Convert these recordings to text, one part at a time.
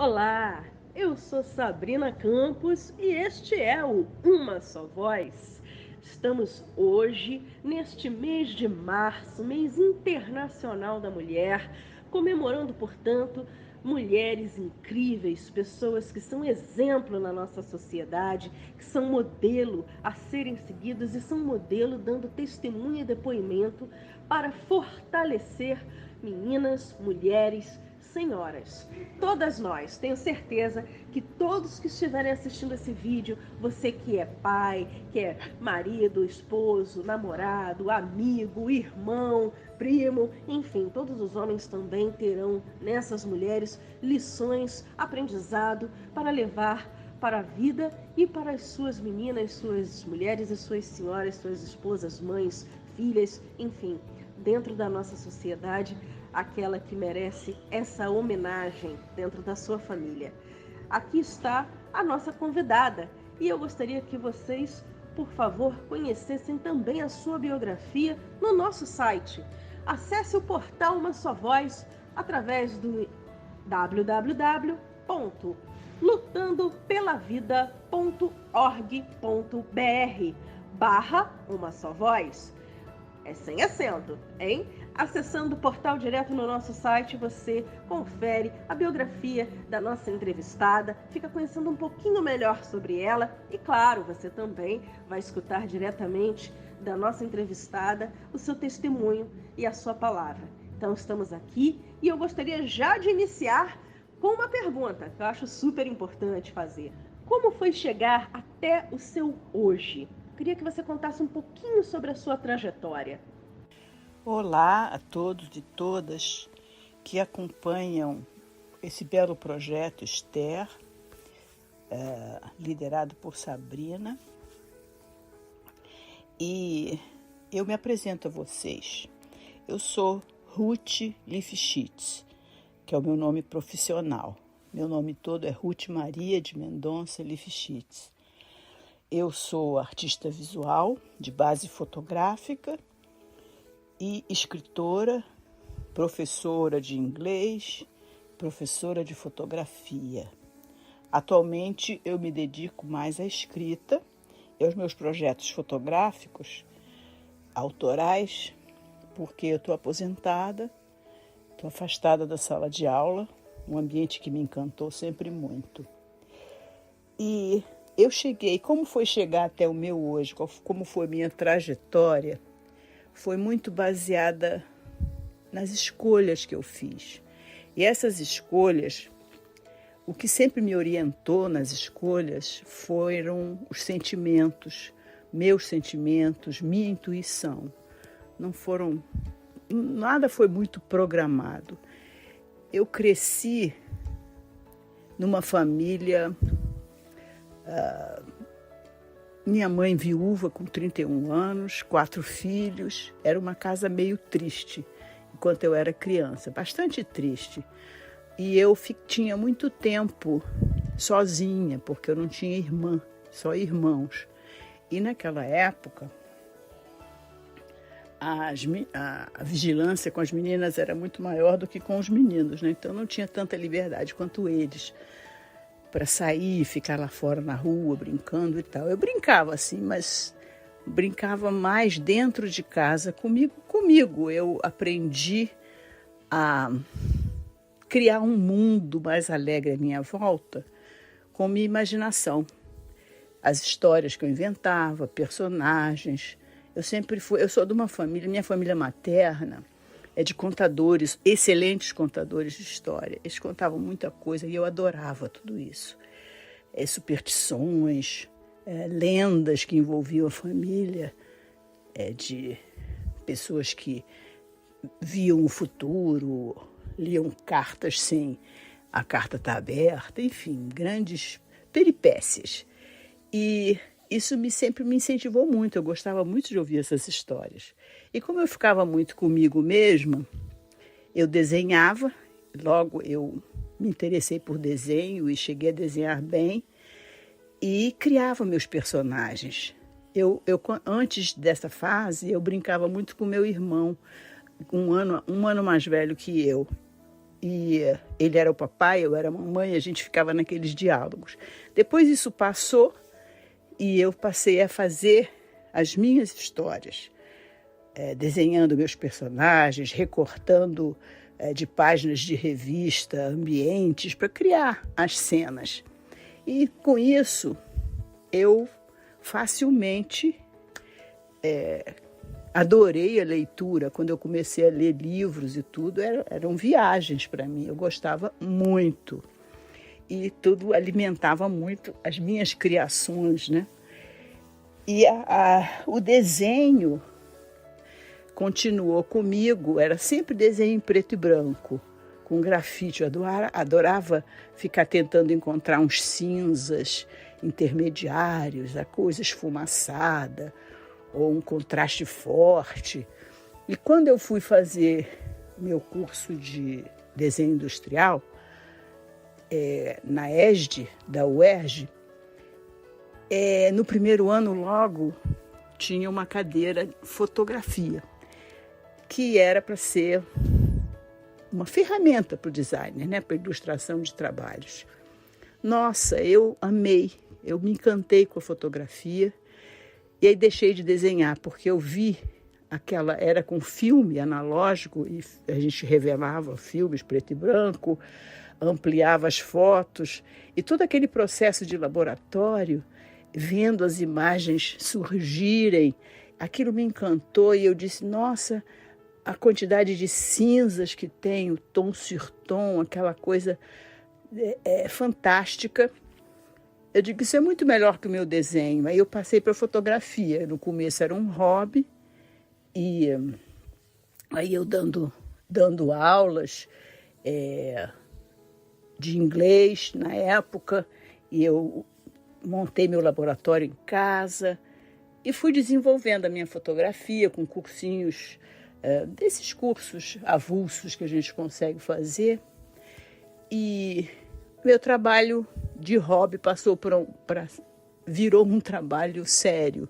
Olá, eu sou Sabrina Campos e este é o Uma Só Voz. Estamos hoje, neste mês de março, mês internacional da mulher, comemorando, portanto, mulheres incríveis, pessoas que são exemplo na nossa sociedade, que são modelo a serem seguidos e são modelo dando testemunho e depoimento para fortalecer meninas, mulheres, senhoras, todas nós, tenho certeza que todos que estiverem assistindo esse vídeo, você que é pai, que é marido, esposo, namorado, amigo, irmão, primo, enfim, todos os homens também terão nessas mulheres lições, aprendizado para levar para a vida e para as suas meninas, suas mulheres e suas senhoras, suas esposas, mães, filhas, enfim, dentro da nossa sociedade, aquela que merece essa homenagem dentro da sua família. Aqui está a nossa convidada e eu gostaria que vocês, por favor, conhecessem também a sua biografia no nosso site. Acesse o portal Uma Só Voz através do www.lutandopelavida.org.br/Uma Só Voz. É sem acento, hein? Acessando o portal direto no nosso site, você confere a biografia da nossa entrevistada, fica conhecendo um pouquinho melhor sobre ela e, claro, você também vai escutar diretamente da nossa entrevistada o seu testemunho e a sua palavra. Então, estamos aqui e eu gostaria já de iniciar com uma pergunta que eu acho super importante fazer. Como foi chegar até o seu hoje? Queria que você contasse um pouquinho sobre a sua trajetória. Olá a todos e todas que acompanham esse belo projeto Esther, liderado por Sabrina. E eu me apresento a vocês. Eu sou Ruth Lifshitz, que é o meu nome profissional. Meu nome todo é Ruth Maria de Mendonça Lifshitz. Eu sou artista visual, de base fotográfica e escritora, professora de inglês, professora de fotografia. Atualmente eu me dedico mais à escrita e aos meus projetos fotográficos, autorais, porque eu estou aposentada, estou afastada da sala de aula, um ambiente que me encantou sempre muito. E eu cheguei, como foi chegar até o meu hoje, como foi minha trajetória, foi muito baseada nas escolhas que eu fiz. E essas escolhas, o que sempre me orientou nas escolhas foram os sentimentos, meus sentimentos, minha intuição. Nada foi muito programado. Eu cresci numa família... Minha mãe viúva com 31 anos, 4 filhos, era uma casa meio triste, enquanto eu era criança, bastante triste. E eu tinha muito tempo sozinha, porque eu não tinha irmã, só irmãos. E naquela época, a vigilância com as meninas era muito maior do que com os meninos, né? Então eu não tinha tanta liberdade quanto eles para sair, ficar lá fora na rua, brincando e tal. Eu brincava assim, mas brincava mais dentro de casa comigo. Eu aprendi a criar um mundo mais alegre à minha volta com minha imaginação. As histórias que eu inventava, personagens. Eu sou de uma família, minha família materna é de contadores, excelentes contadores de história. Eles contavam muita coisa e eu adorava tudo isso. Superstições, lendas que envolviam a família, de pessoas que viam o futuro, liam cartas sem a carta estar aberta, enfim, grandes peripécias. E isso sempre me incentivou muito, eu gostava muito de ouvir essas histórias. E como eu ficava muito comigo mesma, eu desenhava, logo eu me interessei por desenho e cheguei a desenhar bem e criava meus personagens. Antes dessa fase, eu brincava muito com meu irmão, um ano mais velho que eu. e ele era o papai, eu era a mamãe, a gente ficava naqueles diálogos. Depois isso passou e eu passei a fazer as minhas histórias, desenhando meus personagens, recortando de páginas de revista, ambientes, para criar as cenas. E com isso, eu facilmente adorei a leitura. Quando eu comecei a ler livros e tudo, eram viagens para mim. Eu gostava muito. E tudo alimentava muito as minhas criações, né? E o desenho continuou comigo, era sempre desenho em preto e branco, com grafite. Eu adorava ficar tentando encontrar uns cinzas intermediários, a coisa esfumaçada, ou um contraste forte. E quando eu fui fazer meu curso de desenho industrial, na ESD, da UERJ, no primeiro ano logo tinha uma cadeira de fotografia, que era para ser uma ferramenta para o designer, né? Para ilustração de trabalhos. Nossa, eu amei, eu me encantei com a fotografia e aí deixei de desenhar, porque eu vi era com filme analógico e a gente revelava filmes preto e branco, ampliava as fotos e todo aquele processo de laboratório, vendo as imagens surgirem, aquilo me encantou e eu disse, nossa, a quantidade de cinzas que tem, o tom sur tom, aquela coisa fantástica. Eu digo, isso é muito melhor que o meu desenho. Aí eu passei para a fotografia. No começo era um hobby, e aí eu dando aulas de inglês na época, e eu montei meu laboratório em casa e fui desenvolvendo a minha fotografia com cursinhos, desses cursos avulsos que a gente consegue fazer. E meu trabalho de hobby virou um trabalho sério,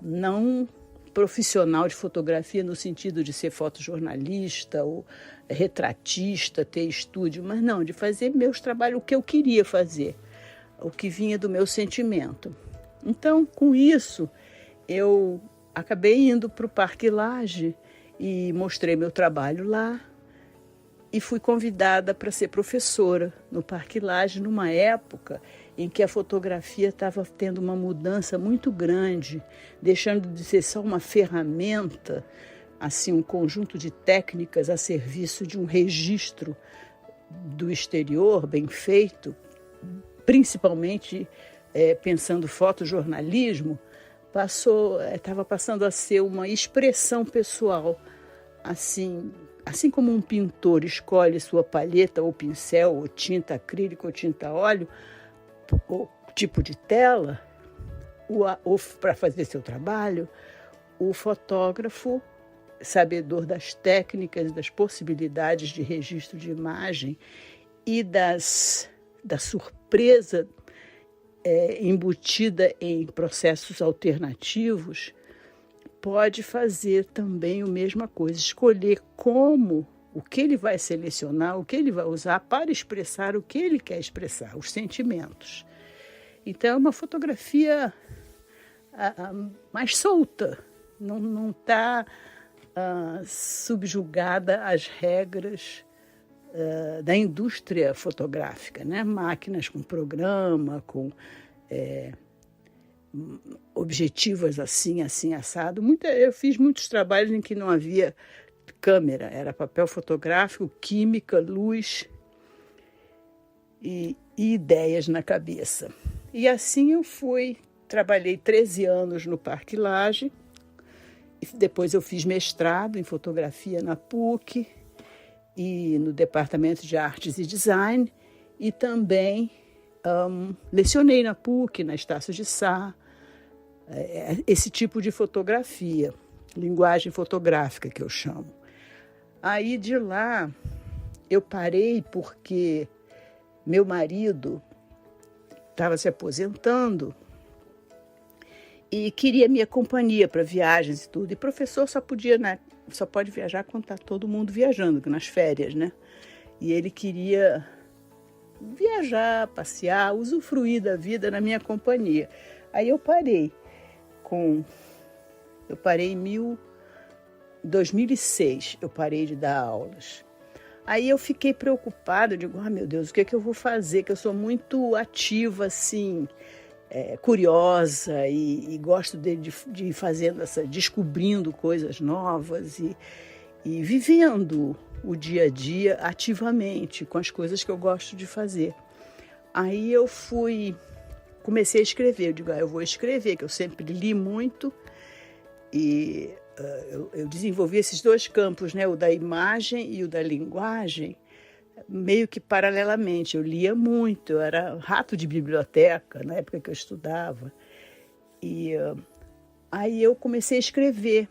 não profissional de fotografia no sentido de ser fotojornalista ou retratista, ter estúdio, mas não, de fazer meus trabalhos, o que eu queria fazer, o que vinha do meu sentimento. Então, com isso, eu acabei indo para o Parque Lage e mostrei meu trabalho lá e fui convidada para ser professora no Parque Lage numa época em que a fotografia estava tendo uma mudança muito grande, deixando de ser só uma ferramenta, assim, um conjunto de técnicas a serviço de um registro do exterior bem feito, principalmente pensando fotojornalismo, estava passando a ser uma expressão pessoal, assim como um pintor escolhe sua palheta ou pincel ou tinta acrílica ou tinta a óleo, ou tipo de tela, ou para fazer seu trabalho, o fotógrafo, sabedor das técnicas, das possibilidades de registro de imagem e da surpresa embutida em processos alternativos, pode fazer também a mesma coisa, escolher o que ele vai selecionar, o que ele vai usar para expressar o que ele quer expressar, os sentimentos. Então, é uma fotografia mais solta, não está subjugada às regras da indústria fotográfica, né? Máquinas com programa, com objetivos assim, assado. Eu fiz muitos trabalhos em que não havia câmera, era papel fotográfico, química, luz e ideias na cabeça. E assim eu trabalhei 13 anos no Parque Lage, e depois eu fiz mestrado em fotografia na PUC e no Departamento de Artes e Design, e também lecionei na PUC, na Estácio de Sá, esse tipo de fotografia, linguagem fotográfica que eu chamo. Aí de lá eu parei porque meu marido estava se aposentando e queria minha companhia para viagens e tudo. E professor só podia só pode viajar quando está todo mundo viajando, nas férias, né? E ele queria viajar, passear, usufruir da vida na minha companhia. Aí eu parei em 2006, eu parei de dar aulas. Aí eu fiquei preocupada, eu digo, meu Deus, o que é que eu vou fazer? Que eu sou muito ativa, assim, curiosa e gosto de ir fazendo descobrindo coisas novas e vivendo o dia a dia ativamente com as coisas que eu gosto de fazer. Aí eu comecei a escrever, eu digo, eu vou escrever, que eu sempre li muito e eu desenvolvi esses dois campos, né, o da imagem e o da linguagem, meio que paralelamente. Eu lia muito, eu era rato de biblioteca na época que eu estudava. E aí eu comecei a escrever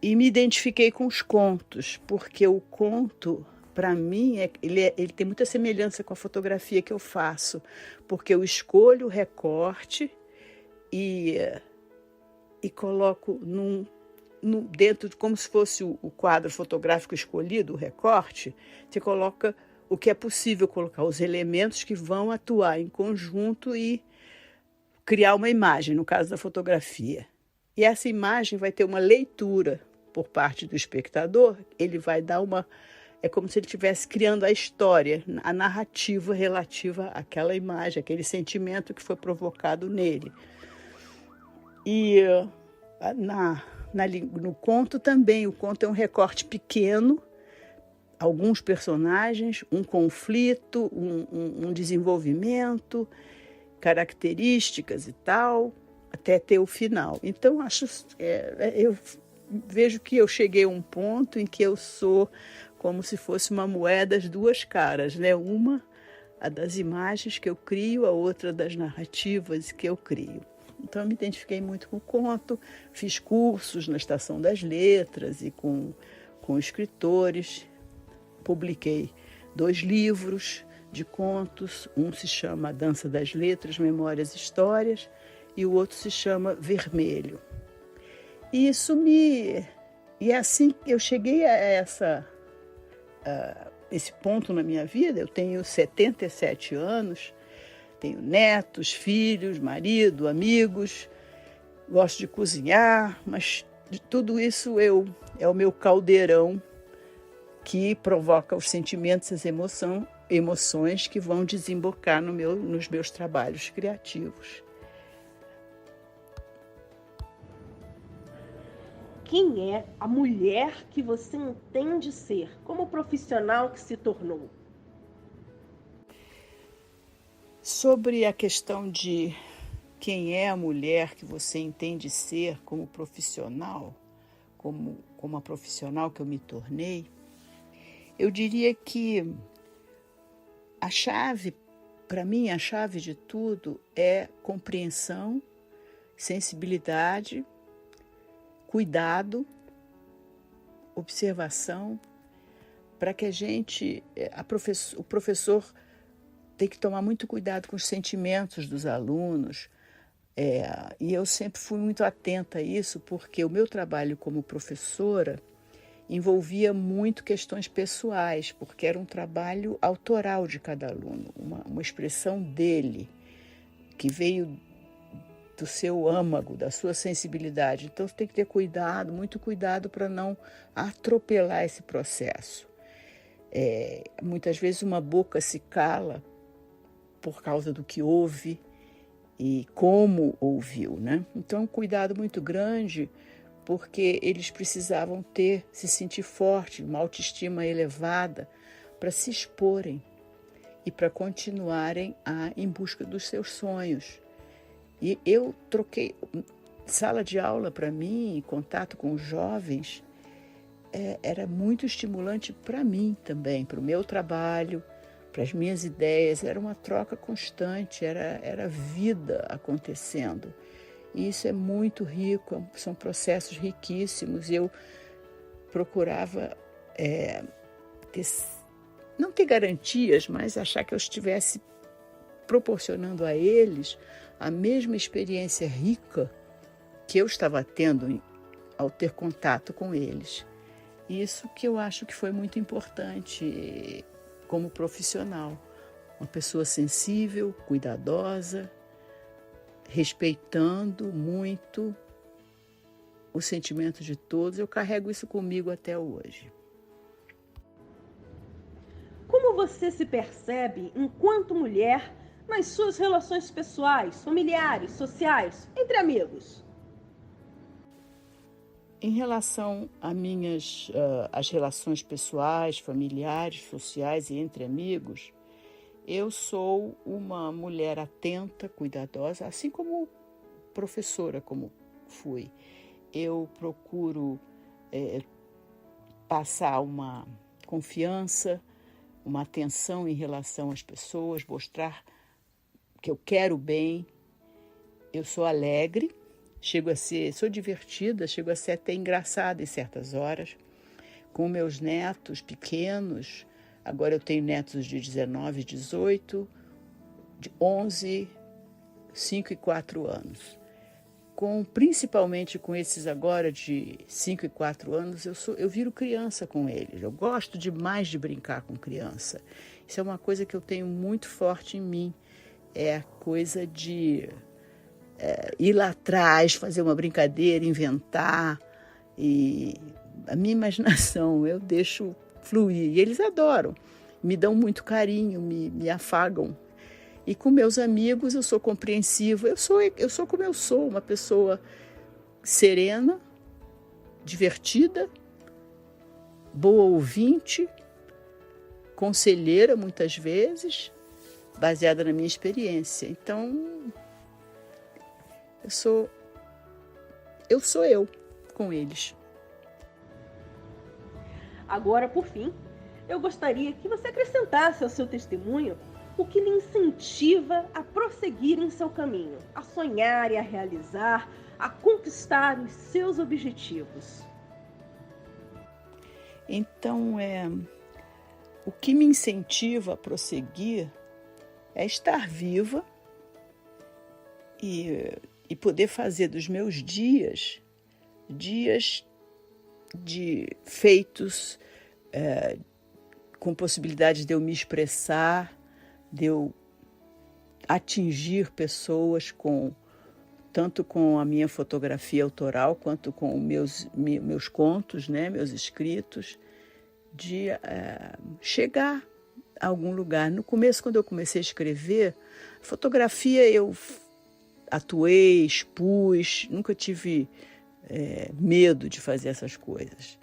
e me identifiquei com os contos, porque o conto, para mim, ele tem muita semelhança com a fotografia que eu faço, porque eu escolho o recorte e coloco dentro, como se fosse o quadro fotográfico escolhido, o recorte, você coloca o que é possível colocar, os elementos que vão atuar em conjunto e criar uma imagem, no caso da fotografia. E essa imagem vai ter uma leitura por parte do espectador, ele vai dar é como se ele estivesse criando a história, a narrativa relativa àquela imagem, aquele sentimento que foi provocado nele. E no conto também, o conto é um recorte pequeno, alguns personagens, um conflito, um desenvolvimento, características e tal, até ter o final. Então, eu vejo que eu cheguei a um ponto em que eu sou como se fosse uma moeda das duas caras, né? Uma, a das imagens que eu crio, a outra das narrativas que eu crio. Então, eu me identifiquei muito com o conto, fiz cursos na Estação das Letras e com escritores, publiquei 2 livros de contos, um se chama A Dança das Letras, Memórias e Histórias, e o outro se chama Vermelho. E é assim que eu cheguei a esse ponto na minha vida. Eu tenho 77 anos, tenho netos, filhos, marido, amigos, gosto de cozinhar, mas de tudo isso é o meu caldeirão que provoca os sentimentos, as emoções que vão desembocar nos meus trabalhos criativos. Quem é a mulher que você entende ser, como profissional que se tornou? Sobre a questão de quem é a mulher que você entende ser como profissional, como a profissional que eu me tornei, eu diria que para mim, a chave de tudo é compreensão, sensibilidade, cuidado, observação, para que o professor tem que tomar muito cuidado com os sentimentos dos alunos. E eu sempre fui muito atenta a isso, porque o meu trabalho como professora envolvia muito questões pessoais, porque era um trabalho autoral de cada aluno, uma expressão dele, que veio do seu âmago, da sua sensibilidade. Então, você tem que ter cuidado, muito cuidado para não atropelar esse processo. Muitas vezes uma boca se cala por causa do que ouve e como ouviu, né? Então, um cuidado muito grande, porque eles precisavam se sentir forte, uma autoestima elevada, para se exporem e para continuarem em busca dos seus sonhos. E eu troquei sala de aula para mim, contato com os jovens, era muito estimulante para mim também, para o meu trabalho, para as minhas ideias. Era uma troca constante, era vida acontecendo. E isso é muito rico, são processos riquíssimos. Eu procurava não ter garantias, mas achar que eu estivesse proporcionando a eles a mesma experiência rica que eu estava tendo ao ter contato com eles. Isso que eu acho que foi muito importante como profissional. Uma pessoa sensível, cuidadosa, respeitando muito o sentimento de todos. Eu carrego isso comigo até hoje. Como você se percebe enquanto mulher nas suas relações pessoais, familiares, sociais, entre amigos? Em relação às relações pessoais, familiares, sociais e entre amigos, eu sou uma mulher atenta, cuidadosa, assim como professora, como fui. Eu procuro passar uma confiança, uma atenção em relação às pessoas, mostrar que eu quero bem. Eu sou alegre, sou divertida, chego a ser até engraçada em certas horas. Com meus netos pequenos, agora eu tenho netos de 19, 18, de 11, 5 e 4 anos. Principalmente com esses agora de 5 e 4 anos, eu viro criança com eles. Eu gosto demais de brincar com criança. Isso é uma coisa que eu tenho muito forte em mim. É a coisa de ir lá atrás, fazer uma brincadeira, inventar. E a minha imaginação eu deixo fluir. E eles adoram, me dão muito carinho, me afagam. E com meus amigos eu sou compreensiva, eu sou como eu sou, uma pessoa serena, divertida, boa ouvinte, conselheira muitas vezes, baseada na minha experiência. Então, eu sou eu com eles. Agora, por fim, eu gostaria que você acrescentasse ao seu testemunho o que lhe incentiva a prosseguir em seu caminho, a sonhar e a realizar, a conquistar os seus objetivos. Então, o que me incentiva a prosseguir é estar viva e poder fazer dos meus dias de feitos com possibilidade de eu me expressar, de eu atingir pessoas tanto com a minha fotografia autoral quanto com meus contos, né, meus escritos, de chegar a algum lugar. No começo, quando eu comecei a escrever, fotografia eu atuei, expus, nunca tive medo de fazer essas coisas.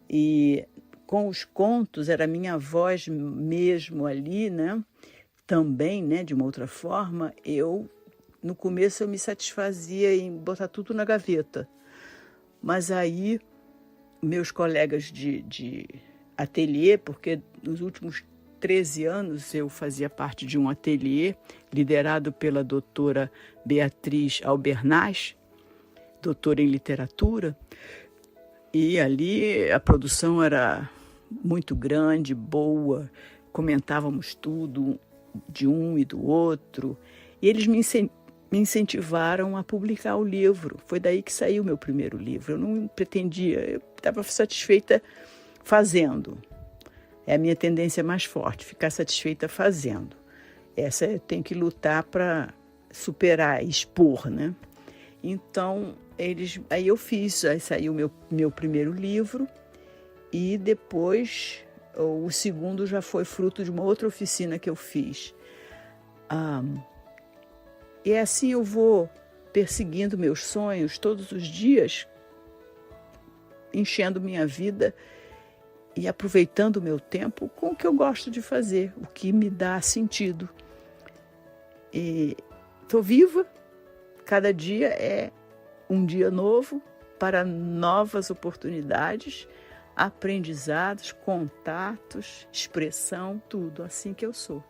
E com os contos, era a minha voz mesmo ali, né? Também, né, de uma outra forma, no começo eu me satisfazia em botar tudo na gaveta. Mas aí, meus colegas de ateliê, porque nos últimos 13 anos eu fazia parte de um ateliê liderado pela doutora Beatriz Albernaz, doutora em literatura, e ali a produção era muito grande, boa, comentávamos tudo de um e do outro, e eles me incentivaram a publicar o livro. Foi daí que saiu o meu primeiro livro. Eu não pretendia, eu estava satisfeita fazendo. É a minha tendência mais forte, ficar satisfeita fazendo. Essa eu tenho que lutar para superar, expor, né? Então, aí aí saiu o meu primeiro livro, e depois o segundo já foi fruto de uma outra oficina que eu fiz. E assim eu vou perseguindo meus sonhos todos os dias, enchendo minha vida e aproveitando o meu tempo com o que eu gosto de fazer, o que me dá sentido. E estou viva, cada dia é um dia novo para novas oportunidades, aprendizados, contatos, expressão, tudo, assim que eu sou.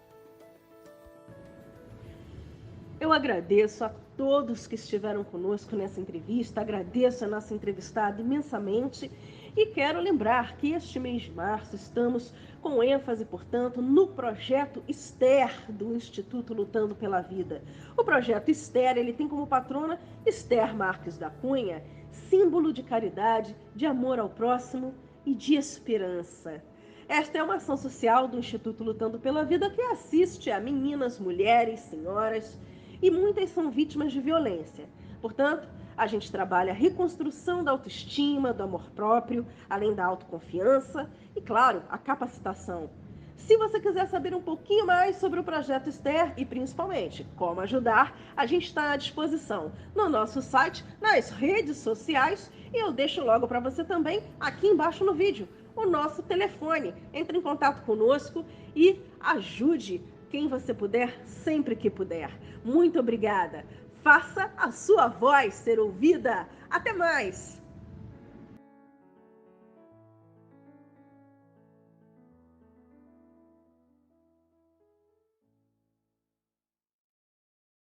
Eu agradeço a todos que estiveram conosco nessa entrevista, agradeço a nossa entrevistada imensamente e quero lembrar que este mês de março estamos com ênfase, portanto, no projeto Esther do Instituto Lutando pela Vida. O projeto Esther, ele tem como patrona Esther Marques da Cunha, símbolo de caridade, de amor ao próximo e de esperança. Esta é uma ação social do Instituto Lutando pela Vida que assiste a meninas, mulheres, senhoras e muitas são vítimas de violência. Portanto, a gente trabalha a reconstrução da autoestima, do amor próprio, além da autoconfiança e, claro, a capacitação. Se você quiser saber um pouquinho mais sobre o projeto Esther e principalmente como ajudar, a gente está à disposição no nosso site, nas redes sociais e eu deixo logo para você também aqui embaixo no vídeo o nosso telefone. Entre em contato conosco e ajude quem você puder, sempre que puder. Muito obrigada. Faça a sua voz ser ouvida. Até mais!